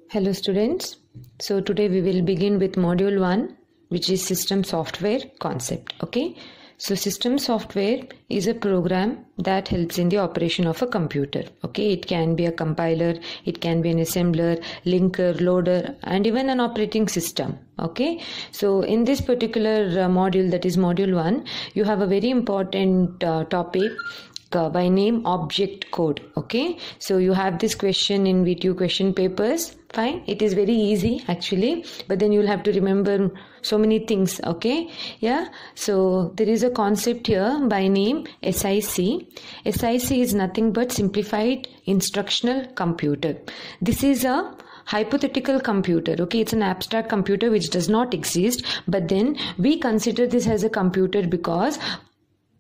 Hello students. So today we will begin with module 1, which is system software concept. Okay. So system software is a program that helps in the operation of a computer. Okay. It can be a compiler, it can be an assembler, linker, loader, and even an operating system. Okay. So in this particular module, that is module 1, you have a very important topic by name object code. Okay, so you have this question in VTU question papers. Fine, it is very easy actually, but then you'll have to remember so many things. Okay, yeah, so there is a concept here by name SIC. SIC is nothing but simplified instructional computer. This is a hypothetical computer. Okay, it's an abstract computer which does not exist, but then we consider this as a computer because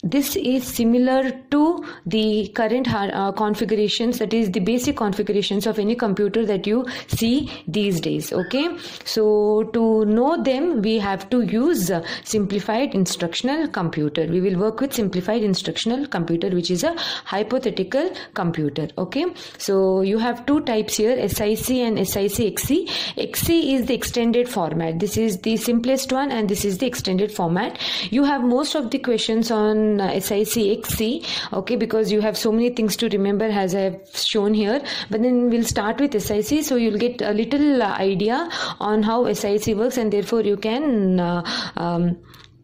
this is similar to the current configurations, that is the basic configurations of any computer that you see these days. Okay, so to know them we have to use simplified instructional computer. We will work with simplified instructional computer, which is a hypothetical computer. Okay, so you have two types here, SIC and SIC XC. XC is the extended format. This is the simplest one and this is the extended format. You have most of the questions on SIC XC, okay, because you have so many things to remember as I have shown here, but then we'll start with SIC, so you'll get a little idea on how SIC works, and therefore you can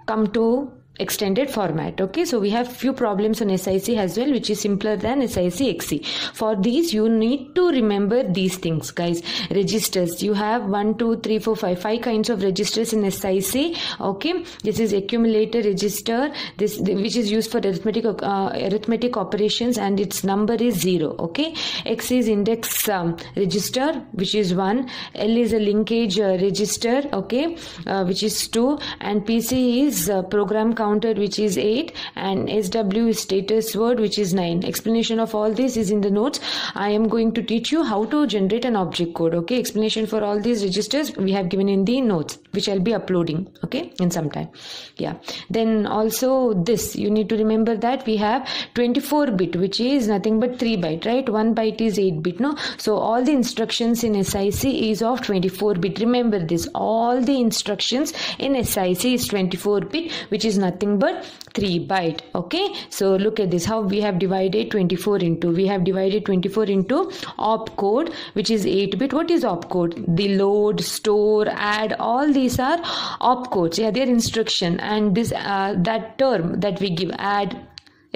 come to extended format. Okay, so we have few problems on SIC as well, which is simpler than SIC XC. For these you need to remember these things, guys. Registers, you have 1 2 3 4 5 kinds of registers in SIC. Okay, this is accumulator register, this which is used for arithmetic operations, and its number is 0. Okay, X is index register, which is 1. L is a linkage register, okay, which is 2, and PC is program counter, which is 8, and SW is status word, which is 9. Explanation of all this is in the notes. I am going to teach you how to generate an object code. Okay, explanation for all these registers we have given in the notes, which I'll be uploading, okay, in some time. Yeah, then also this you need to remember that we have 24-bit, which is nothing but 3 byte, right? 1 byte is 8-bit, no? So all the instructions in SIC is of 24-bit. Remember this, all the instructions in SIC is 24-bit, which is nothing but 3 byte. Okay, so look at this, how we have divided 24 into. We have divided 24 into opcode, which is 8-bit. What is opcode? The load, store, add, all these are opcodes. Yeah, their instruction, and this that term that we give, add,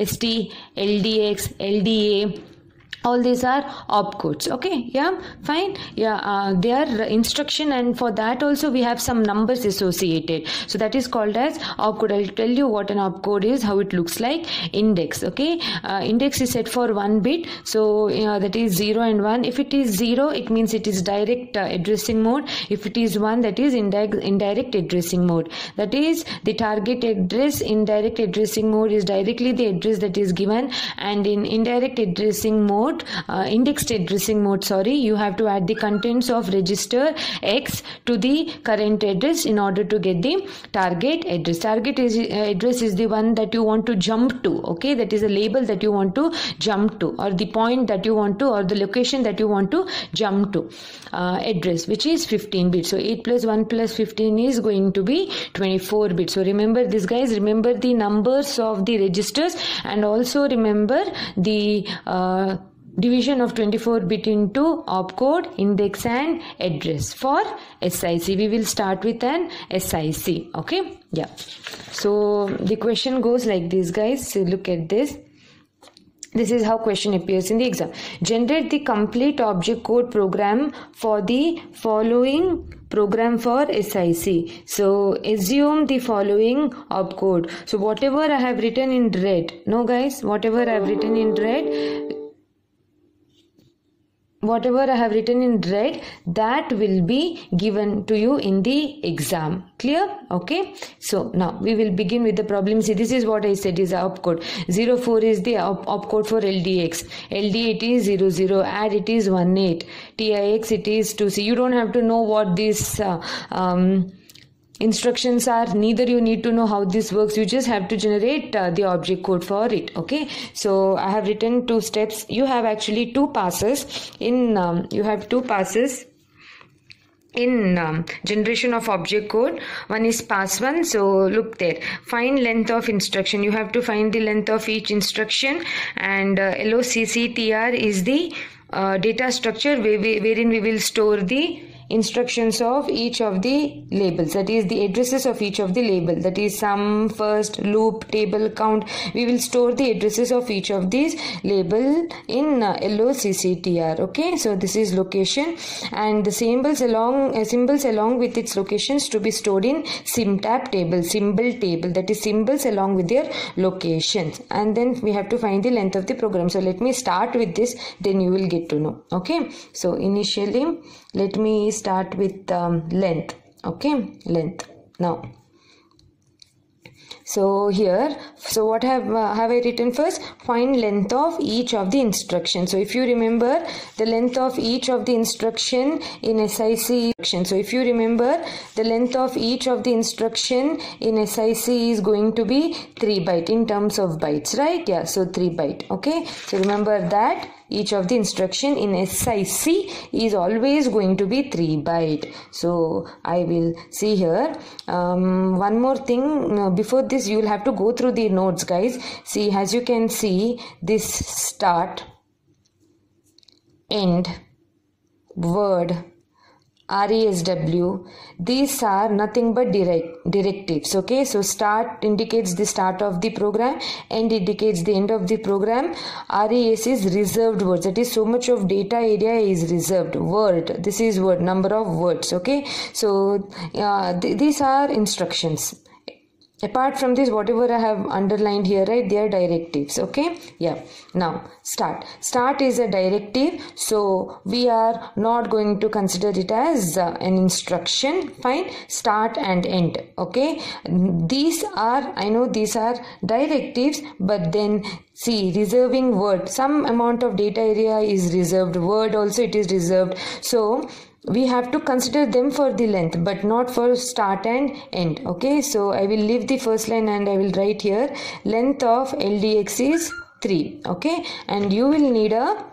ST, LDX, LDA, all these are opcodes. Okay, yeah, fine. Yeah, they are instruction, and for that also we have some numbers associated, so that is called as opcode. I'll tell you what an opcode is, how it looks like. Index, okay, index is set for 1 bit, so that is 0 and 1. If it is 0, it means it is direct addressing mode. If it is 1, that is indirect addressing mode. That is the target address. Indirect addressing mode is directly the address that is given, and in indirect addressing mode, indexed addressing mode, sorry, you have to add the contents of register X to the current address in order to get the target address. Target address is the one that you want to jump to. Okay, that is a label that you want to jump to, or the point that you want to, or the location that you want to jump to. Address, which is 15-bit. So 8 plus 1 plus 15 is going to be 24-bit. So remember this, guys. Remember the numbers of the registers, and also remember the division of 24-bit into opcode, index, and address for SIC. We will start with an SIC. Okay, yeah. So the question goes like this, guys. So look at this. This is how question appears in the exam. Generate the complete object code program for the following program for SIC. So assume the following opcode. So whatever I have written in red, no guys, whatever I have written in red, that will be given to you in the exam. Clear? Okay, so now we will begin with the problem. See, this is what I said is opcode. 04 is the opcode for LDX. LD it is 00, add it is 18, TIX it is 2C. You don't have to know what this instructions are, neither you need to know how this works. You just have to generate the object code for it. Okay, so I have written 2 steps. You have actually 2 passes in you have 2 passes in generation of object code. One is pass1. So look there, find length of instruction. You have to find the length of each instruction, and LOCCTR is the data structure wherein we will store the instructions of each of the labels, that is the addresses of each of the label, that is sum, first, loop, table, count. We will store the addresses of each of these label in LOCCTR. Okay, so this is location, and the symbols along with its locations to be stored in SymTab table, symbol table, that is symbols along with their locations. And then we have to find the length of the program. So let me start with this, then you will get to know. Okay, so initially let me start with length. Okay, length. Now, so here, so what have I written first? Find length of each of the instructions. So if you remember, the length of each of the instruction in SIC, so if you remember, the length of each of the instruction in SIC is going to be 3 byte in terms of bytes, right? Yeah, so 3 byte. Okay, so remember that each of the instruction in SIC is always going to be 3 byte. So I will see here. One more thing before this, you will have to go through the notes, guys. See, as you can see, this start, end, word, RESW, these are nothing but directives. Okay, so start indicates the start of the program, end indicates the end of the program. RES is reserved words, that is so much of data area is reserved. Word, this is word, number of words. Okay, so these are instructions. Apart from this, whatever I have underlined here, right, they are directives. Okay, yeah. Now start is a directive, so we are not going to consider it as an instruction. Fine, start and end. Okay, these are, I know these are directives, but then see, reserving word, some amount of data area is reserved, word also it is reserved, so we have to consider them for the length, but not for start and end. Okay, so I will leave the first line and I will write here length of LDX is 3. Okay, and you will need a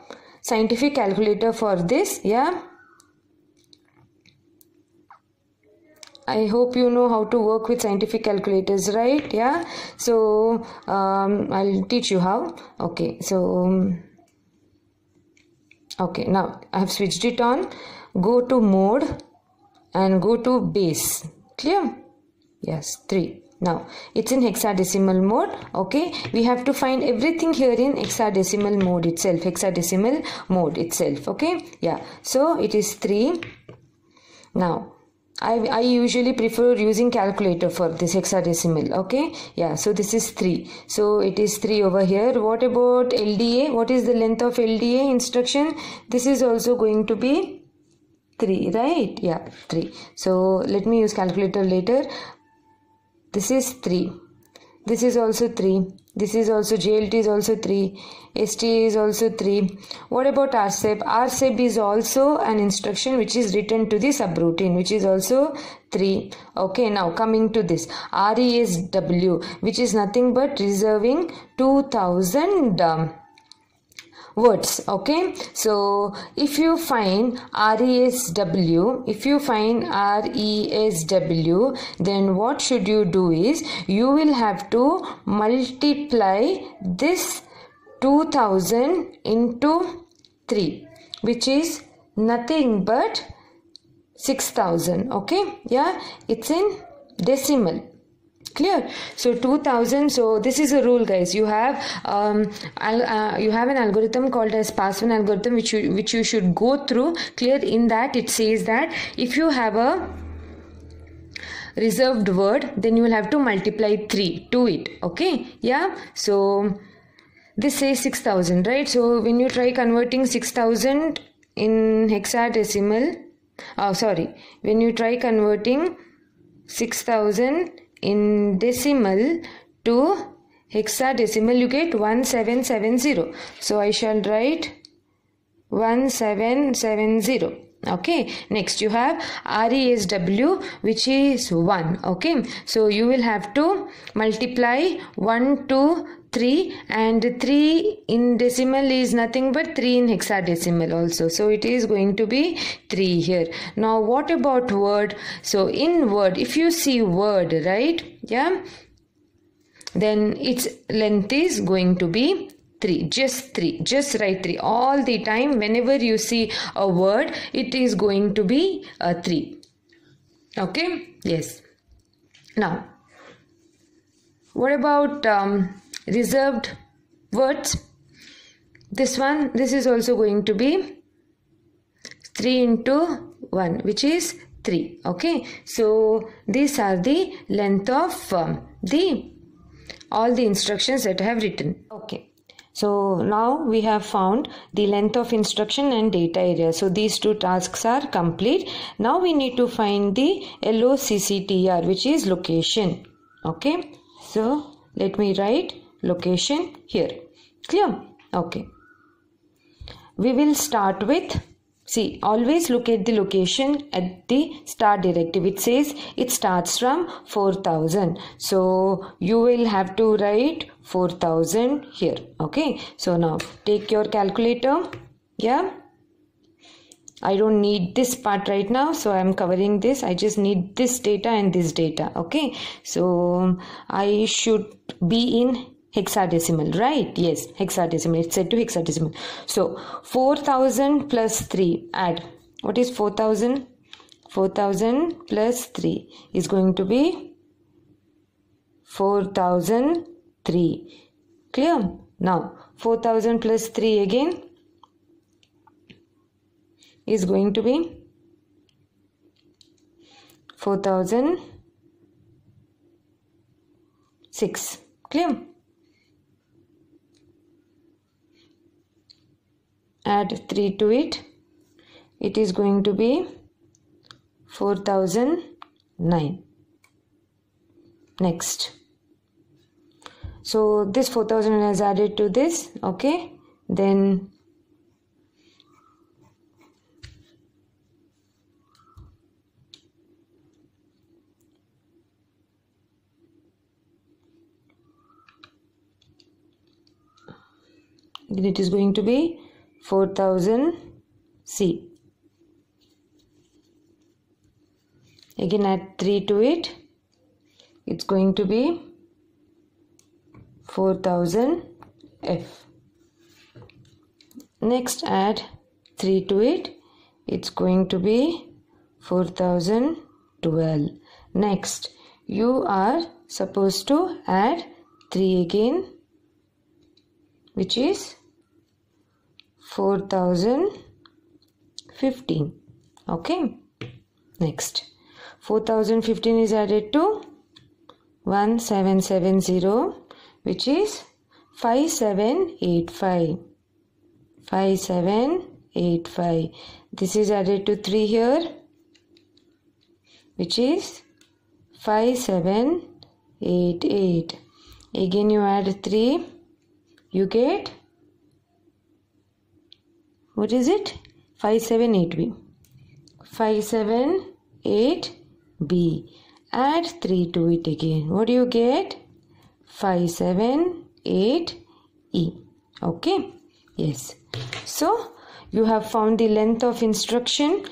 scientific calculator for this. Yeah, I hope you know how to work with scientific calculators, right? Yeah, so I'll teach you how. Okay, so okay, now I have switched it on. Go to mode and go to base. Clear? Yes, 3. Now it's in hexadecimal mode. Okay, we have to find everything here in hexadecimal mode itself. Hexadecimal mode itself. Okay, yeah. So it is 3. Now I usually prefer using calculator for this hexadecimal. Okay, yeah, so this is 3, so it is 3 over here. What about LDA? What is the length of LDA instruction? This is also going to be 3, right? Yeah, 3. So let me use calculator later. This is 3. This is also 3. This is also, JLT is also 3. STA is also 3. What about RSEP? RSEP is also an instruction which is written to the subroutine, which is also 3. Okay, now coming to this RESW, which is nothing but reserving 2000 words. Okay, so if you find RESW, then what should you do is you will have to multiply this 2000 into 3, which is nothing but 6000. Okay, yeah, it's in decimal. Clear? So 2000. So this is a rule, guys. You have an algorithm called as pass1 algorithm, which you should go through. Clear? In that it says that if you have a reserved word, then you will have to multiply 3 to it. Okay, yeah. So this says 6000, right? So when you try converting 6000 in hexadecimal, when you try converting 6000 in decimal to hexadecimal, you get 1770. So I shall write 1770. Okay, next you have RESW, which is 1. Okay, so you will have to multiply 1 to 3, and 3 in decimal is nothing but 3 in hexadecimal also. So it is going to be 3 here. Now what about word? So in word, if you see word, right, yeah, then its length is going to be 3. Just 3. Just write 3. All the time whenever you see a word, it is going to be 3. Okay? Yes. Now, what about reserved words? This is also going to be 3 into 1, which is 3. Okay? So, these are the length of all the instructions that I have written. Okay. So now we have found the length of instruction and data area. So these two tasks are complete. Now we need to find the LOCCTR, which is location. Okay. So let me write location here. Clear? Okay. We will start with, see, always look at the location at the start directive. It says it starts from 4000. So you will have to write 4000 here. Okay. So now take your calculator. Yeah. I don't need this part right now. So I am covering this. I just need this data and this data. Okay. So I should be in hexadecimal, right? Yes, hexadecimal. It's set to hexadecimal. So 4000 plus 3, add. What is 4000? 4000 plus 3 is going to be 4003. Clear? Now 4000 plus 3 again is going to be 4006. Clear? Add 3 to it. It is going to be 4009. Next. So this 4000 is added to this. Okay. Then it is going to be 4000 C. Again add 3 to it. It's going to be 4000 F. Next add 3 to it. It's going to be 4012. Next you are supposed to add 3 again, which is 4015. Okay. Next 4015 is added to 1770, which is 5785. 5785. This is added to 3 here, which is 5788. Again you add 3, you get, what is it? 578B. 578B. Add 3 to it again. What do you get? 578E. Okay. Yes. So you have found the length of instruction.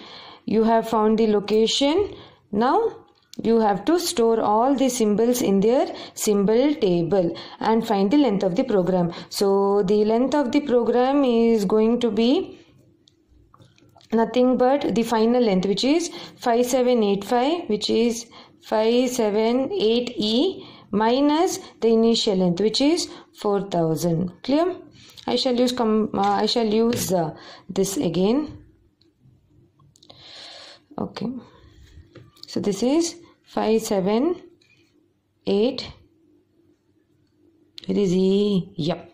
You have found the location. Now you have to store all the symbols in their symbol table and find the length of the program. So the length of the program is going to be nothing but the final length, which is 5785, which is 578E minus the initial length, which is 4000. Clear? I shall use this again. Okay. So this is 578. It is E. Yep.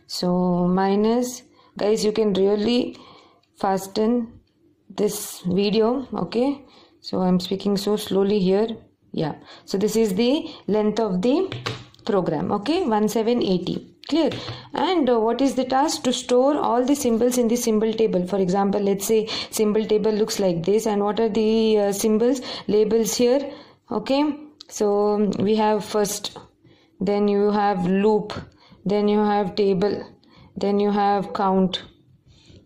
So minus, guys, you can really fasten this video. Okay. So I'm speaking so slowly here. Yeah. So this is the length of the program. Okay. 1780. Clear? And what is the task? To store all the symbols in the symbol table. For example, let's say symbol table looks like this, and what are the symbols, labels here? Okay, so we have first, then you have loop, then you have table, then you have count,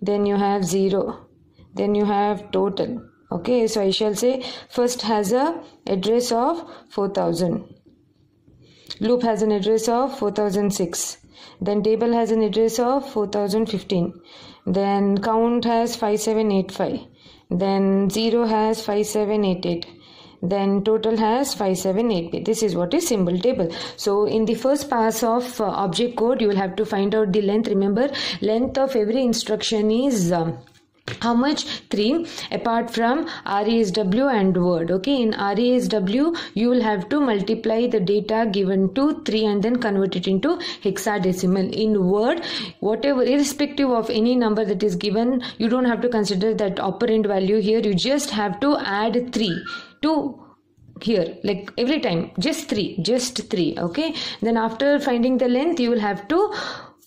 then you have 0, then you have total. Okay, so I shall say first has a address of 4000, loop has an address of 4006, then table has an address of 4015, then count has 5785, then 0 has 5788, then total has 578. This is what is symbol table. So in the first pass of object code, you will have to find out the length. Remember, length of every instruction is how much? 3, apart from RESW and word. Okay, in RESW you will have to multiply the data given to 3 and then convert it into hexadecimal. In word, whatever, irrespective of any number that is given, you don't have to consider that operand value here. You just have to add 3 to here, like every time, just 3. Okay, then after finding the length, you will have to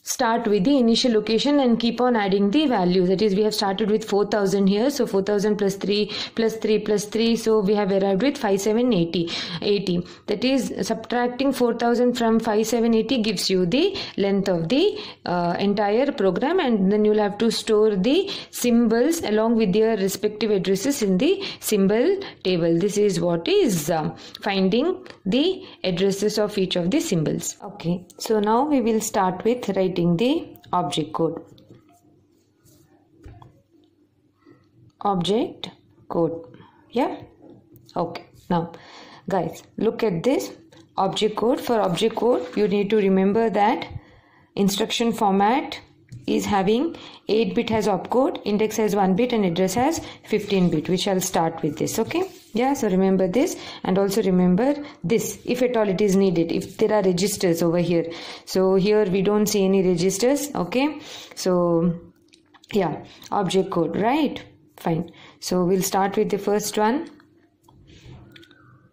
start with the initial location and keep on adding the values. That is, we have started with 4000 here, so 4000 plus 3 plus 3 plus 3, so we have arrived with 5780. That is, subtracting 4000 from 5780 gives you the length of the entire program, and then you will have to store the symbols along with their respective addresses in the symbol table. This is what is finding the addresses of each of the symbols. Okay, so now we will start with writing the object code. Object code. Yeah. Okay. Now, guys, look at this object code. For object code, you need to remember that instruction format is having 8-bit has opcode, index has 1 bit, and address has 15-bit. We shall start with this. Okay. Yeah, so remember this, and also remember this if at all it is needed, if there are registers over here. So here we don't see any registers. Okay, so yeah, object code, right? Fine. So we'll start with the first one.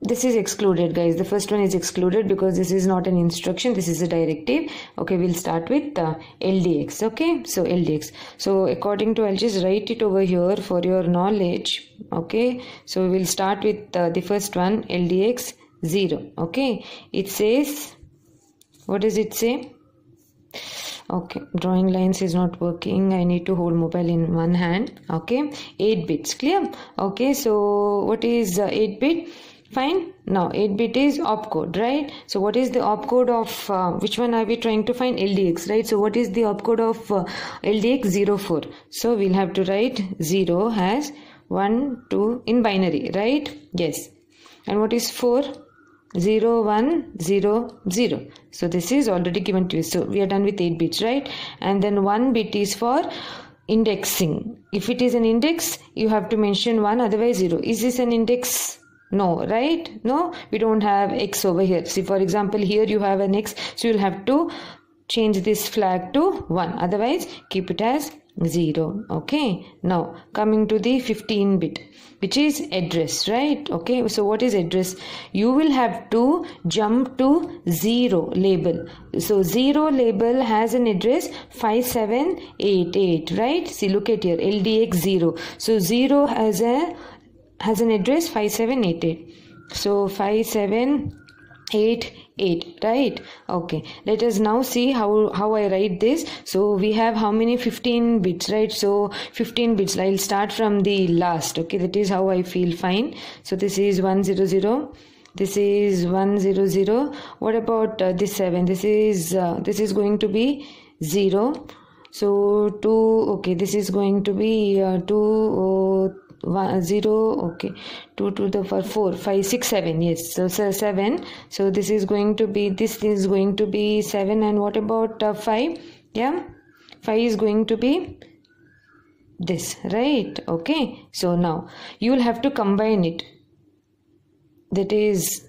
This is excluded, guys. The first one is excluded because this is not an instruction, this is a directive. Okay, we'll start with LDX. Okay, so LDX. So according to, I'll just write it over here for your knowledge. Okay, so we'll start with the first one, LDX 0. Okay, it says, what does it say? Okay, drawing lines is not working. I need to hold mobile in one hand. Okay, 8 bits, clear? Okay, so what is 8-bit? Fine. Now 8-bit is opcode, right? So what is the opcode of which one are we trying to find? LDX, right? So what is the opcode of LDX 04? So we'll have to write 0 has 1, 2 in binary, right? Yes. And what is 4? 0, 1, 0, 0. So this is already given to you. So we are done with 8 bits, right? And then 1 bit is for indexing. If it is an index, you have to mention 1, otherwise 0. Is this an index? No, right? No, we don't have X over here. See, for example, here you have an X, so you'll have to change this flag to 1. Otherwise, keep it as 0. Okay. Now, coming to the 15-bit, which is address, right? Okay. So, what is address? You will have to jump to 0 label. So, 0 label has an address 5788, right? See, look at here, LDX 0. So, 0 has an address 5788. So 5788, right? Okay, let us now see how I write this. So we have how many? 15 bits, right? So 15 bits. I'll start from the last. Okay, that is how I feel fine. So this is 100. This is 100. What about this 7? This is going to be 0. So 2. Okay, this is going to be 2. 0. Okay, 2 to the 4, 5, 6, 7. Yes, so 7. So this is going to be 7. And what about 5? Yeah, 5 is going to be this, right? Okay, so now you will have to combine it. That is,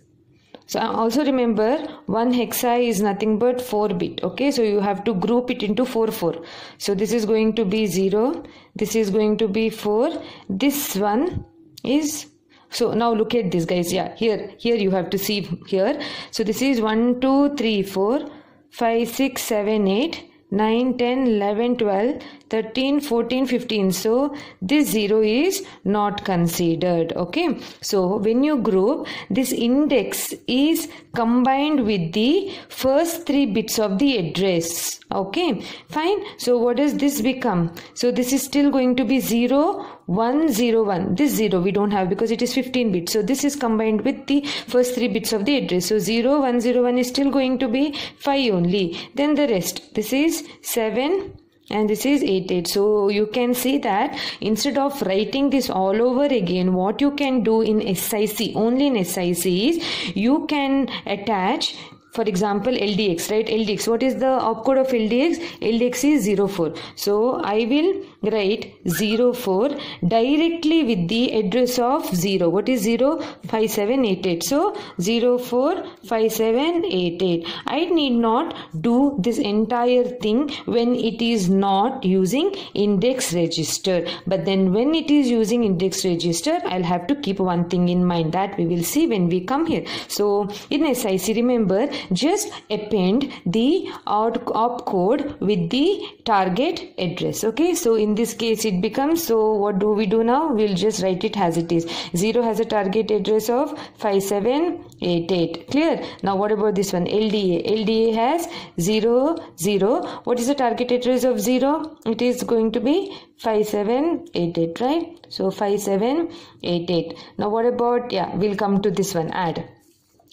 so also remember, one hexa is nothing but 4-bit. Okay, so you have to group it into 4, 4. So this is going to be 0. This is going to be 4. This one is, so now look at this, guys. Yeah, here you have to see here. So this is 1, 2, 3, 4, 5, 6, 7, 8, 9, 10, 11, 12, 13, 14, 15. So this 0 is not considered. Okay. So when you group, this index is combined with the first 3 bits of the address. Okay. Fine. So what does this become? So this is still going to be 0, 1, 0, 1. This 0 we don't have because it is 15 bits. So this is combined with the first 3 bits of the address. So 0, 1, 0, 1 is still going to be 5 only. Then the rest. This is 7 and this is 8, 8. So you can see that instead of writing this all over again, what you can do in SIC, only in SIC, is you can attach, for example, LDX, right? LDX, what is the opcode of LDX? LDX is 04. So I will write 04 directly with the address of 0. What is 0? 5788. So 045788. I need not do this entire thing when it is not using index register. But then when it is using index register, I'll have to keep one thing in mind that we will see when we come here. So in SIC, remember, just append the opcode with the target address. Okay, so in this case it becomes, so what do we do now? We'll just write it as it is. 0 has a target address of 5788. Clear? Now what about this one? LDA. LDA has 0, 0. What is the target address of 0? It is going to be 5788, right? So 5788. Now what about, yeah, we'll come to this one, add.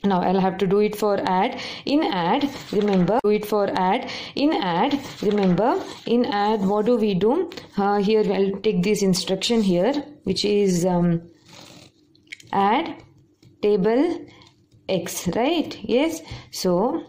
Now I'll have to do it for add. In add, remember, do it for add. In add, remember, in add, what do we do? Here I'll take this instruction here, which is add table X, right? Yes. So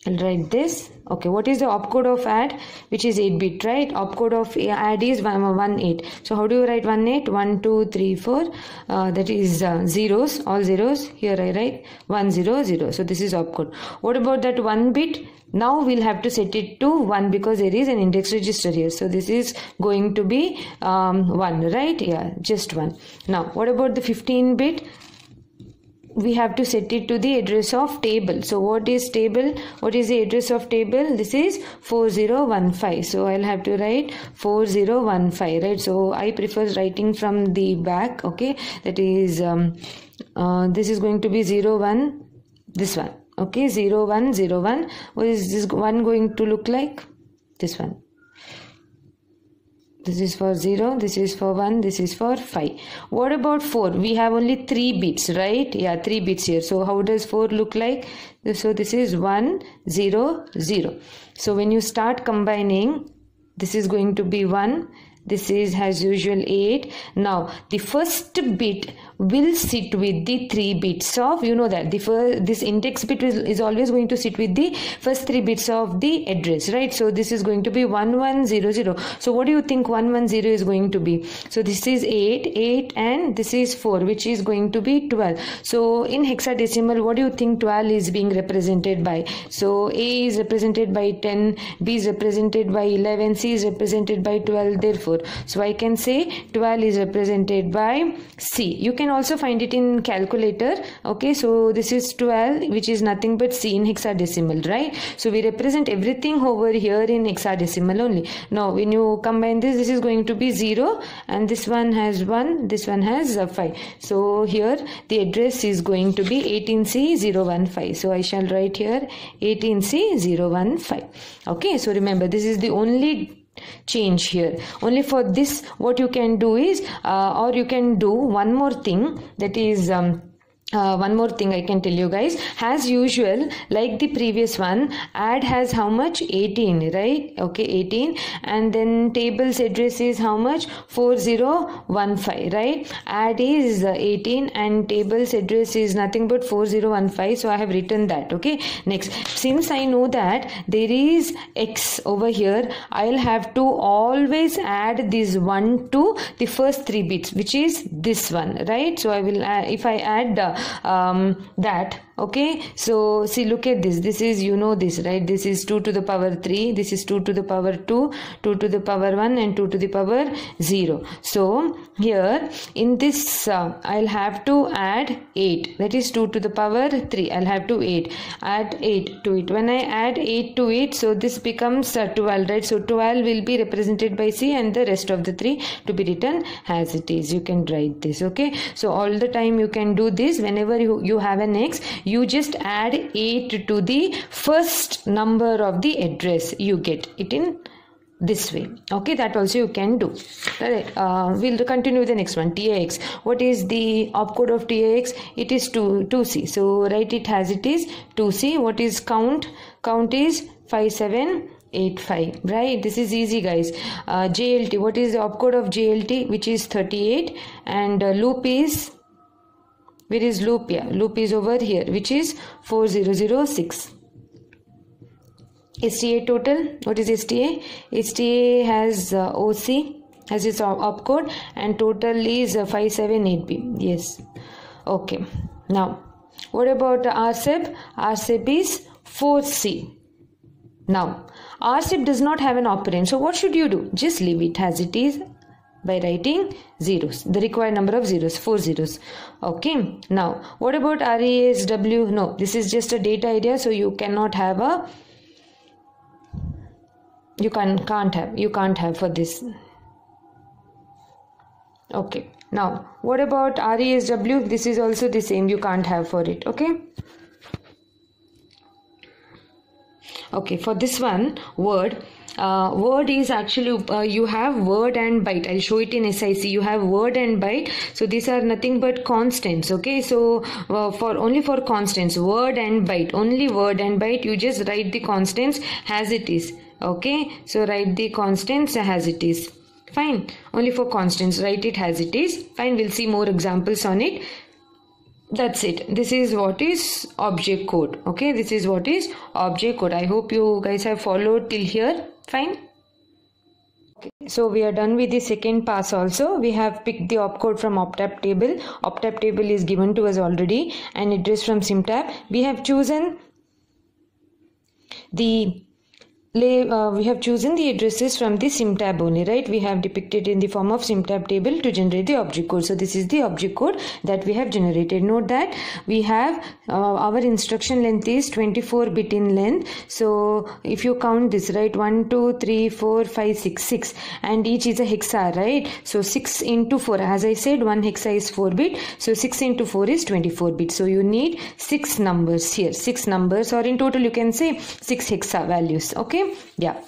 I'll write this. Okay, what is the opcode of add? Which is 8-bit, right? Opcode of add is 18. So how do you write 18? 1, 2, 3, 4. That is zeros, all zeros. Here I write 1, 0, 0. So this is opcode. What about that 1 bit? Now we'll have to set it to 1 because there is an index register here. So this is going to be 1, right? Yeah, just 1. Now what about the 15 bit? We have to set it to the address of table. So what is table? What is the address of table? This is 4015. So I'll have to write 4015, right? So I prefer writing from the back. Okay, that is this is going to be 01, this one. Okay, 0101. What is this one going to look like? This one. This is for 0, this is for 1, this is for 5. What about 4? We have only 3 bits, right? Yeah, 3 bits here. So how does 4 look like? So this is 1, 0, 0. So when you start combining, this is going to be 1. This is as usual 8. Now the first bit will sit with the 3 bits of, you know that this index bit is always going to sit with the first 3 bits of the address, right? So this is going to be 1100. So what do you think 110 is going to be? So this is 8, 8 and this is 4, which is going to be 12. So in hexadecimal, what do you think 12 is being represented by? So A is represented by 10, B is represented by 11, C is represented by 12, therefore. So I can say 12 is represented by C. You can also find it in calculator. Okay, so this is 12, which is nothing but C in hexadecimal, right? So we represent everything over here in hexadecimal only. Now when you combine this is going to be 0 and this one has 1, this one has 5. So here the address is going to be 18C015. So I shall write here 18C015. Okay, so remember this is the only change here. Only for this what you can do is or you can do one more thing, that is one more thing I can tell you guys. As usual, like the previous one, add has how much? 18, right? Okay, 18. And then table's address is how much? 4015, right? Add is 18 and table's address is nothing but 4015. So I have written that. Okay. Next, since I know that there is X over here, I'll have to always add this 1 to the first 3 bits, which is this one, right? So I will if I add that Okay, so see, look at this. This is, you know this, right? This is 2 to the power 3. This is 2 to the power 2, 2 to the power 1 and 2 to the power 0. So here in this, I'll have to add 8. That is 2 to the power 3. I'll have to add 8 to it. When I add 8 to it, so this becomes 12, right? So 12 will be represented by C and the rest of the 3 to be written as it is. You can write this, okay? So all the time you can do this. Whenever you have an X, you just add 8 to the first number of the address. You get it in this way. Okay, that also you can do. Right. We'll continue with the next one. TAX. What is the opcode of TAX? It is 2C. So write it as it is, 2C. What is count? Count is 5785. Right, this is easy, guys. JLT. What is the opcode of JLT? Which is 38. And loop is, where is loop? Yeah, loop is over here, which is 4006. STA total. What is STA? STA has OC, has its opcode, and total is 578B. Yes. Okay. Now, what about RCEP? RCEP is 4C. Now, RCEP does not have an operand. So what should you do? Just leave it as it is by writing zeros, the required number of zeros, 4 zeros. Okay. Now, what about RESW? No, this is just a data area, so you cannot have a, you can't have for this. Okay. Now, what about RESW? This is also the same, you can't have for it. Okay. Okay, for this one, word is actually, you have word and byte. I'll show it in SIC. You have word and byte. So these are nothing but constants. Okay, so only for constants, word and byte, only word and byte, you just write the constants as it is. Okay, so write the constants as it is. Fine, only for constants, write it as it is. Fine, we'll see more examples on it. That's it. This is what is object code. Okay, this is what is object code. I hope you guys have followed till here. Fine. Okay, so we are done with the second pass also. We have picked the opcode from OpTab table. OpTab table is given to us already, and address from SimTab. We have chosen the addresses from the SimTab only, right? We have depicted in the form of SimTab table to generate the object code. So this is the object code that we have generated. Note that we have our instruction length is 24-bit in length. So if you count this, right, 1, 2, 3, 4, 5, 6, 6, and each is a hexa, right? So 6 into 4, as I said, one hexa is 4-bit. So 6 into 4 is 24-bit. So you need 6 numbers here, 6 numbers, or in total you can say 6 hexa values. Okay. Yeah.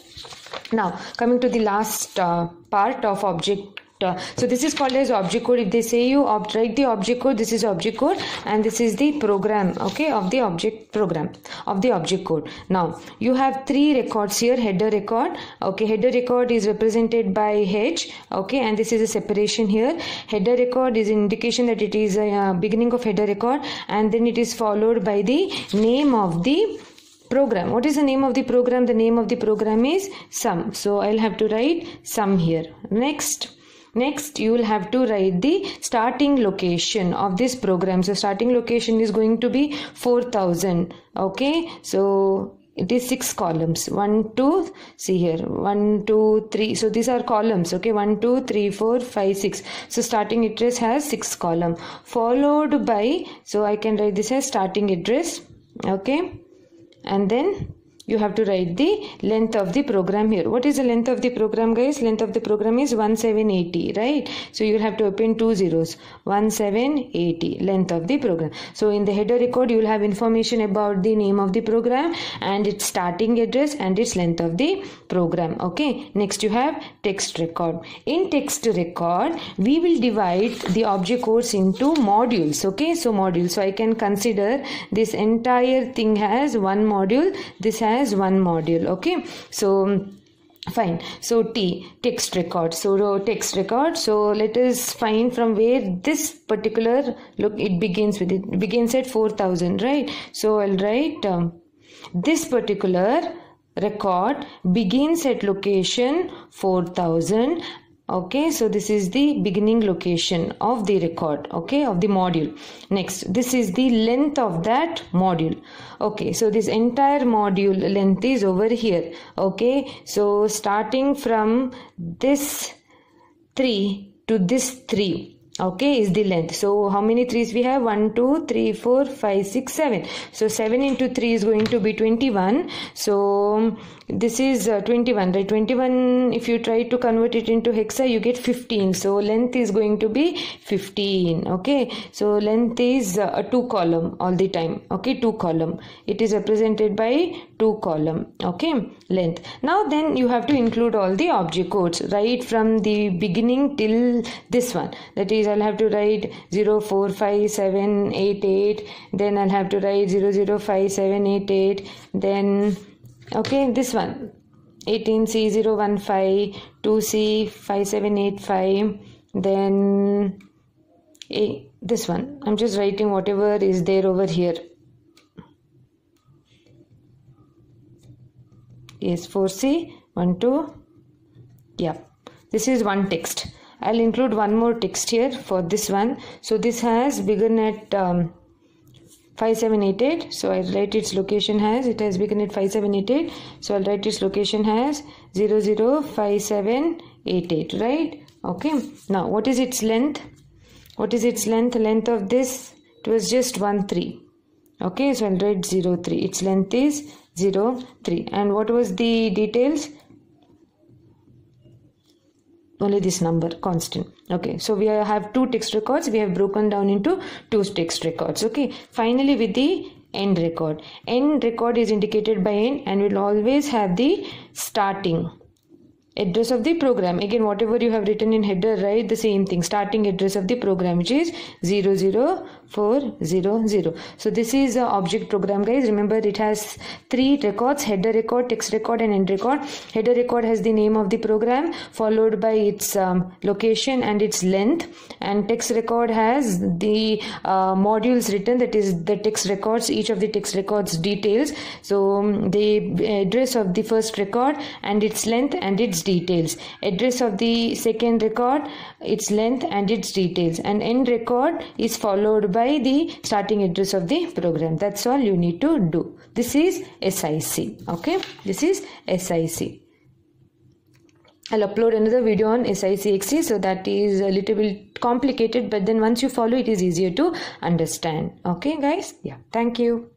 Now coming to the last part of object. So this is called as object code. If they say you write the object code, this is object code, and this is the program, okay, of the object program of the object code. Now you have 3 records here. Header record, okay, header record is represented by H, okay, and this is a separation here. Header record is an indication that it is a beginning of header record, and then it is followed by the name of the program. What is the name of the program? The name of the program is sum. So I'll have to write sum here. Next you will have to write the starting location of this program. So starting location is going to be 4000. Okay, so it is 6 columns. 1, 2, see here, 1, 2, 3. So these are columns. Okay, 1, 2, 3, 4, 5, 6. So starting address has 6 columns, followed by, so I can write this as starting address. Okay, and then you have to write the length of the program here. What is the length of the program, guys? Length of the program is 1780, right? So you will have to append 2 zeros. 1780, length of the program. So in the header record, you will have information about the name of the program and its starting address and its length of the program. Okay. Next you have text record. In text record, we will divide the object codes into modules. Okay. So modules. So I can consider this entire thing as one module. This has one module. Okay, so fine. So text record. So text record. So let us find from where this particular, look, it begins with, it begins at 4000, right? So I'll write this particular record begins at location 4000 Okay, so this is the beginning location of the record, okay, of the module. Next, this is the length of that module. Okay, so this entire module length is over here. Okay, so starting from this 3 to this 3, okay, is the length. So how many 3s we have? 1 2 3 4 5 6 7. So 7 into 3 is going to be 21. So this is 21, right? 21, if you try to convert it into hexa, you get 15. So length is going to be 15. Okay, so length is a 2 column all the time. Okay, 2 column. It is represented by 2 column. Okay, length. Now then you have to include all the object codes right from the beginning till this one. That is, I'll have to write 0 4 5 7 8 8. Then I'll have to write 0 0 5 7 8 8. Then okay, this one 18C015 2C 5785. Then this one I'm just writing whatever is there over here. Yes, 4C 12. Yeah, this is one text. I'll include one more text here for this one. So this has begun at 5788. So I'll write its location as, it has begun at 5788. So I'll write its location as 005788, right? Okay. Now what is its length? What is its length? Length of this, it was just 13. Okay, so I'll write 03. Its length is 03. And what was the details? Only this number, constant. Okay, so we have 2 text records. We have broken down into 2 text records. Okay, finally with the end record. End record is indicated by N and will always have the starting address of the program. Again, whatever you have written in header, right, the same thing, starting address of the program, which is 00400. So this is an object program, guys. Remember, it has 3 records: header record, text record, and end record. Header record has the name of the program followed by its location and its length, and text record has the modules written, that is the text records, each of the text records details. So the address of the first record and its length and its details, address of the second record, its length and its details, and end record is followed by the starting address of the program. That's all you need to do. This is SIC. Okay, this is SIC. I'll upload another video on SICXC, so that is a little bit complicated, but then once you follow, it is easier to understand. Okay guys, yeah, thank you.